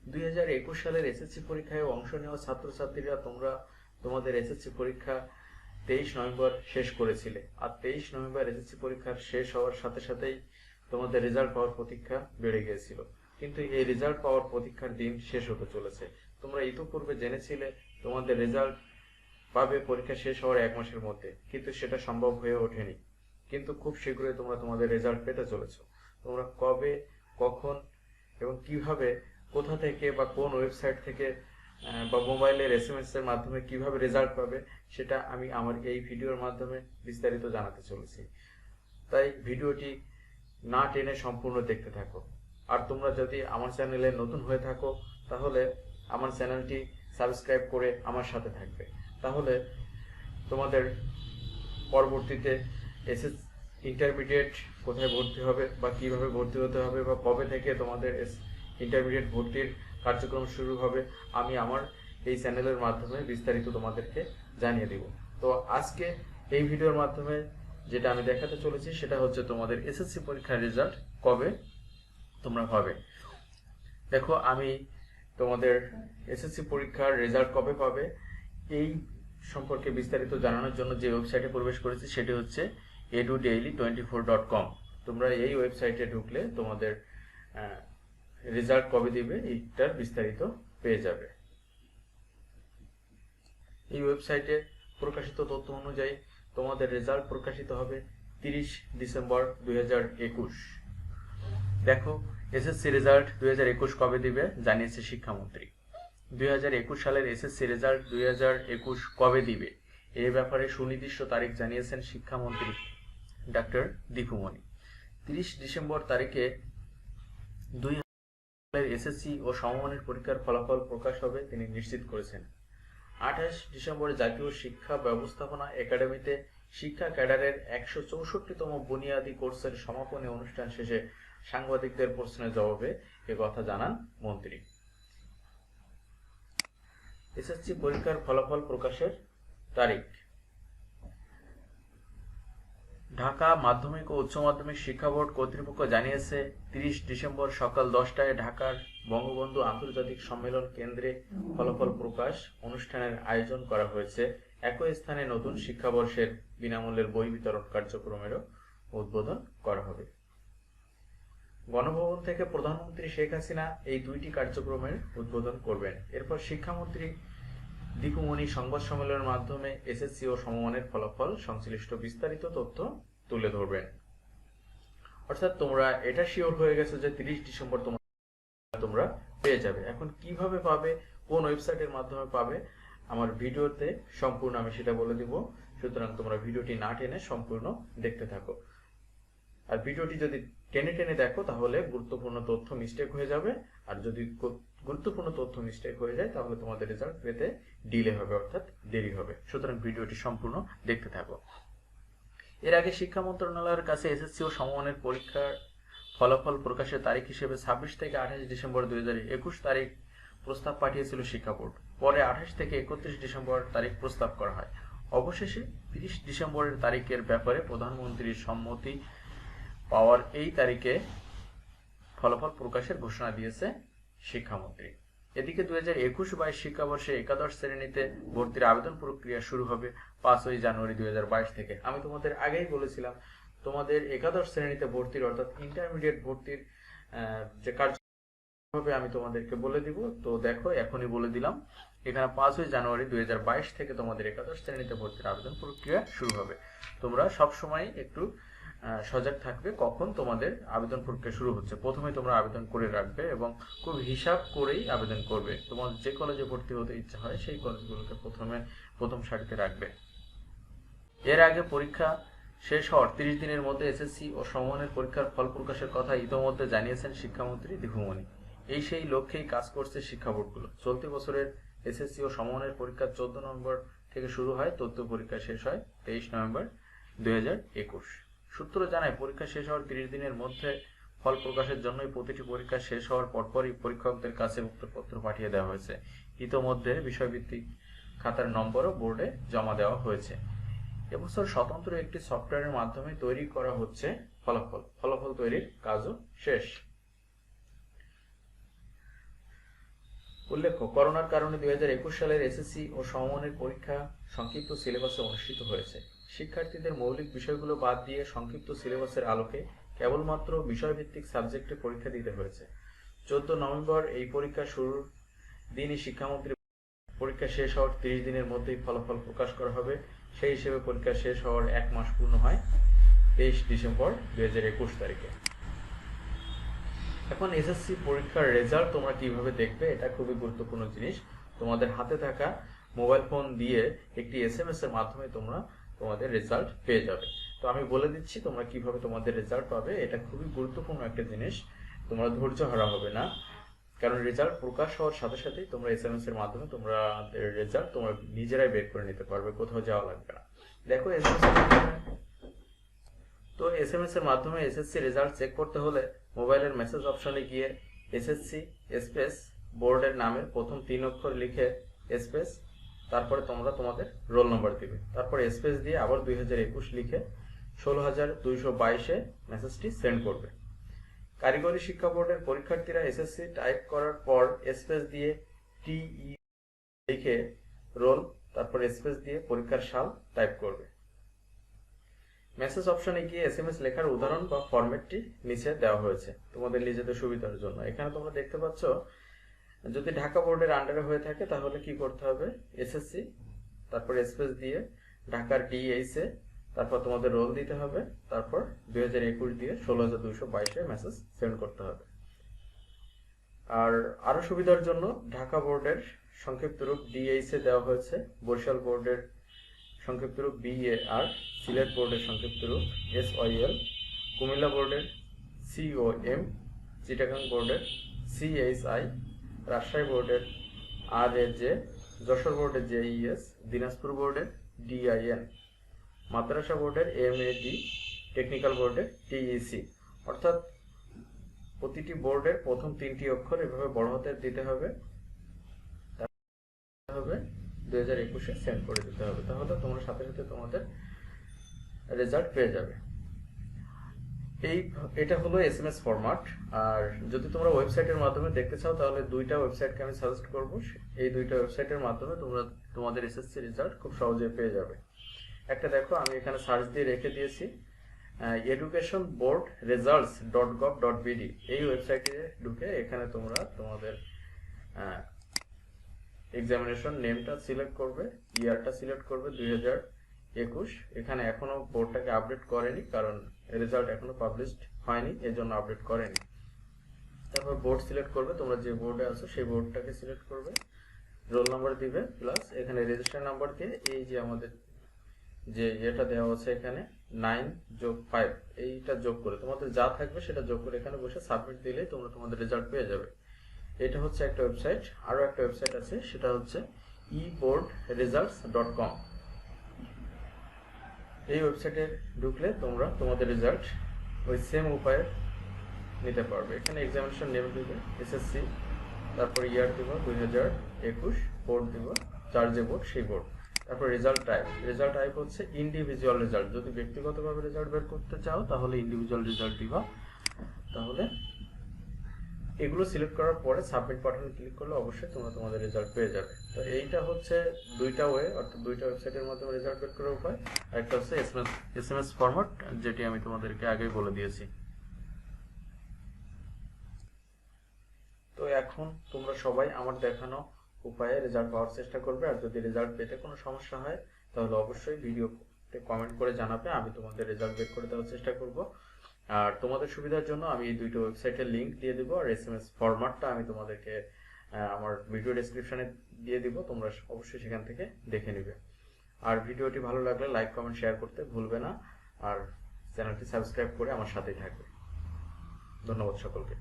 2021 সালের এসএসসি পরীক্ষায় অংশ নেওয়া ছাত্রছাত্রীরা তোমরা তোমাদের এসএসসি পরীক্ষা 23 নভেম্বর শেষ করেছিলে। আর 23 নভেম্বর এসএসসি পরীক্ষার শেষ হওয়ার সাথে সাথেই তোমাদের রেজাল্ট পাওয়ার প্রতীক্ষা বেড়ে গিয়েছিল। কিন্তু এই রেজাল্ট পাওয়ার প্রতীক্ষার দিন শেষ হতে চলেছে। তোমরা ইতিপূর্বে জেনেছিলে তোমাদের রেজাল্ট পাবে পরীক্ষা শেষ হওয়ার 1 মাসের মধ্যে, কিন্তু সেটা সম্ভব হয়ে ওঠেনি। কিন্তু খুব শীঘ্রই তোমরা তোমাদের রেজাল্ট পেতে চলেছো। তোমরা কবে, কখন এবং কিভাবে, কোথা থেকে বা কোন ওয়েবসাইট থেকে বা মোবাইলের এসএমএস এর মাধ্যমে কিভাবে রেজাল্ট পাবে সেটা আমি আমার এই ভিডিওর মাধ্যমে বিস্তারিত জানাতে চলেছি। তাই ভিডিওটি না টেনে সম্পূর্ণ দেখতে থাকো। আর তোমরা যদি আমার চ্যানেলে নতুন হয়ে থাকো তাহলে আমার চ্যানেলটি সাবস্ক্রাইব করে আমার সাথে থাকবে। তাহলে তোমাদের পরবর্তীতে এসএস ইন্টারমিডিয়েট কোথায় ভর্তি হবে বা কিভাবে ভর্তি হতে হবে বা কবে থেকে তোমাদের ইন্টারমিডিয়েট ভর্তির কার্যক্রম শুরু হবে আমি আমার এই চ্যানেলের মাধ্যমে বিস্তারিত তোমাদেরকে জানিয়ে দেব। তো আজকে এই ভিডিওর মাধ্যমে যেটা আমি দেখাতে চলেছি সেটা হচ্ছে তোমাদের এসএসসি পরীক্ষার রেজাল্ট কবে তোমরা পাবে। দেখো, আমি তোমাদের এসএসসি পরীক্ষার রেজাল্ট কবে পাবে এই সম্পর্কে বিস্তারিত জানানোর জন্য যে ওয়েবসাইটে প্রবেশ করেছি সেটি হচ্ছে edudaily24.com। তোমরা এই ওয়েবসাইটে ঢুকলে তোমাদের রেজাল্ট কবে দিবে এইটার বিস্তারিত পেয়ে যাবে। এই ওয়েবসাইটে প্রকাশিত তথ্য অনুযায়ী তোমাদের রেজাল্ট প্রকাশিত হবে 30 ডিসেম্বর 2021। দেখো, এসএসসি রেজাল্ট 2021 কবে দিবে জানিয়েছে শিক্ষামন্ত্রী। 2021 সালের এসএসসি রেজাল্ট 2021 কবে দিবে এই ব্যাপারে সুনির্দিষ্ট তারিখ জানিয়েছেন শিক্ষামন্ত্রী ডাক্তার দীপুমণি। 30 ডিসেম্বর তারিখে 2000 সালের এসএসসি ও সমমানের পরীক্ষার ফলাফল প্রকাশ হবে তিনি নিশ্চিত করেছেন। 28 ডিসেম্বর জাতীয় শিক্ষা ব্যবস্থাপনা একাডেমিতে শিক্ষা ক্যাডারের 164তম বুনিয়াদী কোর্সের সমাপনী অনুষ্ঠান শেষে সাংবাদিকদের প্রশ্নের জবাবে একথা জানান মন্ত্রী। এসএসসি পরীক্ষার ফলাফল প্রকাশের তারিখ। ঢাকা মাধ্যমিক ও উচ্চ মাধ্যমিক শিক্ষা বোর্ড কর্তৃপক্ষ জানিয়েছে 30 ডিসেম্বর সকাল 10টায় ঢাকার বঙ্গবন্ধু আন্তর্জাতিক সম্মেলন কেন্দ্রে ফলাফল প্রকাশ অনুষ্ঠানের আয়োজন করা হয়েছে। একই স্থানে নতুন শিক্ষাবর্ষের বিনামূল্যের বই বিতরণ কার্যক্রমেরও উদ্বোধন করা হবে। গণভবন থেকে প্রধানমন্ত্রী শেখ হাসিনা এই দুইটি কার্যক্রমের উদ্বোধন করবেন। এরপর শিক্ষামন্ত্রী দীপুমণি সংবাদ সম্মেলনের মাধ্যমে এসএসসি ও সমমানের ফলাফল সংশ্লিষ্ট বিস্তারিত তথ্য তুলে ধরবেন। অর্থাৎ তোমরা এটা শিওর হয়ে গেছো যে 30 ডিসেম্বর তোমরা পেয়ে যাবে। এখন কিভাবে পাবে, কোন ওয়েবসাইটের মাধ্যমে পাবে আমার ভিডিওতে সম্পূর্ণ আমি সেটা বলে দিব। সুতরাং তোমরা ভিডিওটি না টেনে সম্পূর্ণ দেখতে থাকো। আর ভিডিওটি যদি টেনে টেনে দেখো তাহলে গুরুত্বপূর্ণ তথ্য মিস্টেক হয়ে যাবে। আর যদি গুরুত্বপূর্ণ তথ্য মিস্টেক হয়ে যায় তাহলে তোমাদের রেজাল্ট পেতে ডিলে হবে, অর্থাৎ দেরি হবে। সুতরাং ভিডিওটি সম্পূর্ণ দেখতে থাকো। এর আগে শিক্ষা মন্ত্রণালয়ের কাছে এসএসসি ও সমমানের পরীক্ষার ফলাফল প্রকাশের তারিখ হিসেবে 26 থেকে 28 ডিসেম্বর 2021 তারিখ প্রস্তাব পাঠিয়েছিল শিক্ষা বোর্ড। পরে 28 থেকে 31 ডিসেম্বর তারিখ প্রস্তাব করা হয়। অবশেষে 30 ডিসেম্বরের তারিখের ব্যাপারে প্রধানমন্ত্রীর সম্মতি পাওয়ার এই তারিখে ফলাফল প্রকাশের ঘোষণা দিয়েছে শিক্ষামন্ত্রী। এদিকে 2021-22 শিক্ষাবর্ষে একাদশ শ্রেণীতে ভর্তির আবেদন প্রক্রিয়া শুরু হবে 5 জানুয়ারি 2022 থেকে। আমি তোমাদের আগেই বলেছিলাম তোমাদের একাদশ শ্রেণীতে ভর্তির অর্থাৎ ইন্টারমিডিয়েট ভর্তির যে কার্যক্রম হবে আমি তোমাদেরকে বলে দিব। তো দেখো, এখনই বলে দিলাম, এখানে 5 জানুয়ারি 2022 থেকে তোমাদের একাদশ শ্রেণীতে ভর্তির আবেদন প্রক্রিয়া শুরু হবে। তোমরা সবসময় একটু সজাগ থাকবে কখন তোমাদের আবেদন প্রক্রিয়া শুরু হচ্ছে। প্রথমে তোমরা আবেদন করে রাখবে এবং খুব হিসাব করেই আবেদন করবে। তোমার যে কলেজে ভর্তি হতে ইচ্ছা হয় সেই কলেজগুলোকে প্রথম সারিতে রাখবে। এর আগে পরীক্ষা শেষ হওয়ার 30 দিনের মধ্যে এসএসসি ও সমমানের পরীক্ষার ফল প্রকাশের কথা ইতোমধ্যে জানিয়েছেন শিক্ষামন্ত্রী দীপুমণি। এই সেই লক্ষ্যেই কাজ করছে শিক্ষা বোর্ডগুলো। চলতি বছরের এসএসসি ও সমমানের পরীক্ষা 14 নভেম্বর থেকে শুরু হয়, তথ্য পরীক্ষা শেষ হয় 23 নভেম্বর 2021। সূত্র জানায় পরীক্ষা শেষ হওয়ার 30 দিনের মধ্যে ফল প্রকাশের জন্যই প্রতিটি পরীক্ষা শেষ হওয়ার পরপরই পরীক্ষকদের কাছে উত্তরপত্র পাঠিয়ে দেওয়া হয়েছে। ইতোমধ্যে বিষয়ভিত্তিক খাতার নম্বরও বোর্ডে জমা দেওয়া হয়েছে। এবছর স্বতন্ত্র একটি সফটওয়্যারের মাধ্যমে তৈরি করা হচ্ছে ফলাফল তৈরির কাজও শেষ। উল্লেখ্য, করোনার কারণে 2021 সালের এসএসসি ও সমমানের পরীক্ষা সংক্ষিপ্ত সিলেবাসে অনুষ্ঠিত হয়েছে। শিক্ষার্থীদের মৌলিক বিষয়গুলো বাদ দিয়ে সংক্ষিপ্ত সিলেবাসের আলোকে কেবলমাত্র বিষয়ভিত্তিক সাবজেক্টে পরীক্ষা দিতে হয়েছে। 14 নভেম্বর এই পরীক্ষা শুরুর দিনই শিক্ষামন্ত্রী পরীক্ষা শেষ হওয়ার 30 দিনের মধ্যেই ফলাফল প্রকাশ করা হবে। সেই হিসেবে পরীক্ষা শেষ হওয়ার 1 মাস পূর্ণ হয় 23 ডিসেম্বর 2021 তারিখে। এখন এসএসসি পরীক্ষার রেজাল্ট তোমরা কিভাবে দেখবে, এটা খুবই গুরুত্বপূর্ণ জিনিস। তোমাদের হাতে থাকা মোবাইল ফোন দিয়ে একটি এসএমএস এর মাধ্যমে তোমরা তোমাদের রেজাল্ট পেয়ে যাবে। তো আমি বলে দিচ্ছি তোমরা কিভাবে তোমাদের রেজাল্ট পাবে। এটা খুবই গুরুত্বপূর্ণ একটা জিনিস, তোমরা ধৈর্য হারা হবে না, কারণ রেজাল্ট প্রকাশ হওয়ার সাথে সাথেই তোমরা এসএমএস এর মাধ্যমে তোমরা রেজাল্ট তোমরা নিজেরাই বের করে নিতে পারবে, কোথাও যাওয়া লাগবে না। দেখো এসএমএস এর মাধ্যমে এসএসসি রেজাল্ট চেক করতে হলে মোবাইলের মেসেজ অপশনে গিয়ে এসএসসি স্পেস বোর্ডের নামের প্রথম 3 অক্ষর লিখে স্পেস, তারপরে তোমরা তোমাদের রোল নাম্বার দিবে, তারপরে স্পেস দিয়ে আবার 2021 লিখে 16222 মেসেজটি সেন্ড করবে। কারিগরি শিক্ষা বোর্ডের পরীক্ষার্থীরা এসএসসি টাইপ করার পর স্পেস দিয়ে টিই লিখে রোল, তারপর স্পেস দিয়ে পরীক্ষার সাল টাইপ করবে। মেসেজ অপশনে গিয়ে এসএমএস লেখার উদাহরণ বা ফরম্যাটটি নিচে দেওয়া হয়েছে তোমাদের নিজেদের সুবিধার জন্য। এখানে তোমরা দেখতে পাচ্ছ, যদি ঢাকা বোর্ডের আন্ডারে হয়ে থাকে তাহলে কি করতে হবে, এসএসসি তারপর স্পেস দিয়ে ঢাকার DHA, তারপর তোমাদের রোল দিতে হবে, তারপর 2021 দিয়ে 16222 মেসেজ সেন্ড করতে হবে। আর আরো সুবিধার জন্য ঢাকা বোর্ডের সংক্ষিপ্ত রূপ DHA দেওয়া হয়েছে, বরিশাল বোর্ডের সংক্ষিপ্ত রূপ BAR, সিলেট বোর্ডের সংক্ষিপ্ত রূপ SYL, কুমিল্লা বোর্ডের COM, চিটাগাং বোর্ডের CHI, রাজশাহী বোর্ডের RAJ, যশোর বোর্ডের JES, দিনাজপুর বোর্ডের DIN, মাদ্রাসা বোর্ডের MAD, টেকনিক্যাল বোর্ডের TEC। অর্থাৎ প্রতিটি বোর্ডের প্রথম 3টি অক্ষর এভাবে বড় হাতের দিতে হবে, 2021 সেন্ড করে দিতে হবে, তাহলে তোমরা সাথে সাথে তোমাদের রেজাল্ট পেয়ে যাবে। এটা হলো এসএমএস ফরম্যাট। আর যদি তোমরা ওয়েবসাইটের মাধ্যমে দেখতে চাও তাহলে 2টা ওয়েবসাইটকে আমি সাজেস্ট করব। এই 2টা ওয়েবসাইটের মাধ্যমে তোমরা তোমাদের এসএসসি রেজাল্ট খুব সহজে পেয়ে যাবে। একটা দেখো, আমি এখানে সার্চ দিয়ে রেখে দিয়েছি educationboardresults.gov.bd। এই ওয়েবসাইটে ঢুকে এখানে তোমরা তোমাদের এক্সামিনেশন নেমটা সিলেক্ট করবে, ইয়ারটা সিলেক্ট করবে 2021। এখানে এখনো বোর্ডটাকে আপডেট করেনি, কারণ রেজাল্ট এখনো পাবলিশড হয়নি, এজন্য আপডেট করেনি। তারপর বোর্ড সিলেক্ট করবে, তোমরা যে বোর্ডে আছো সেই বোর্ডটাকে সিলেক্ট করবে, রোল নাম্বার দিবে, প্লাস এখানে রেজিস্টার নাম্বার দিয়ে এই যে আমাদের যে এটা দেওয়া আছে এখানে 9 + 5 এইটা যোগ করে তোমাদের যা থাকবে সেটা যোগ করে এখানে বসে সাবমিট দিলেই তোমরা তোমাদের রেজাল্ট পেয়ে যাবে। এটা হচ্ছে একটা ওয়েবসাইট। আরো একটা ওয়েবসাইট আছে, সেটা হচ্ছে eboardresults.com। এই ওয়েবসাইটে ঢুকলে তোমরা তোমাদের রেজাল্ট ওই সেম উপায়ে নিতে পারবে। এখানে এক্সামিনেশন নেম দিবে এসএসসি, তারপর ইয়ার দিব 2021, বোর্ড দিব যার যে বোর্ড সেই বোর্ড, তারপর রেজাল্ট টাইপ হচ্ছে ইন্ডিভিজুয়াল রেজাল্ট। যদি ব্যক্তিগতভাবে রেজাল্ট বের করতে চাও তাহলে ইন্ডিভিজুয়াল রেজাল্ট দিবা। তাহলে এগুলো সিলেক্ট করার পরে সাবমিট বাটনে ক্লিক করলে অবশ্যই তোমরা তোমাদের রেজাল্ট পেয়ে যাবে। তো এইটা হচ্ছে 2টা ওয়ে, অর্থাৎ 2টা ওয়েবসাইটের মাধ্যমে রেজাল্ট বের করার উপায়। আর একটা হচ্ছে এসএমএস ফরম্যাট, যেটি আমি তোমাদেরকে আগেই বলে দিয়েছি। তো এখন তোমরা সবাই আমার দেখানো উপায়ে রেজাল্ট পাওয়ার চেষ্টা করবে। আর যদি রেজাল্ট পেতে কোনো সমস্যা হয় তাহলে অবশ্যই ভিডিওতে কমেন্ট করে জানাবে, আমি তোমাদের রেজাল্ট বের করে দেওয়ার চেষ্টা করব। আর তোমাদের সুবিধার জন্য আমি এই 2টা ওয়েবসাইটের লিংক দিয়ে দিব, আর এসএমএস ফরম্যাটটা আমি তোমাদেরকে আমার ভিডিও ডেসক্রিপশনে দিয়ে দিব, তোমরা অবশ্যই সেখান থেকে দেখে নিবে। আর ভিডিওটি ভালো লাগলে লাইক, কমেন্ট, শেয়ার করতে ভুলবে না, আর চ্যানেলটি সাবস্ক্রাইব করে আমার সাথেই থাকবে। ধন্যবাদ সকলকে।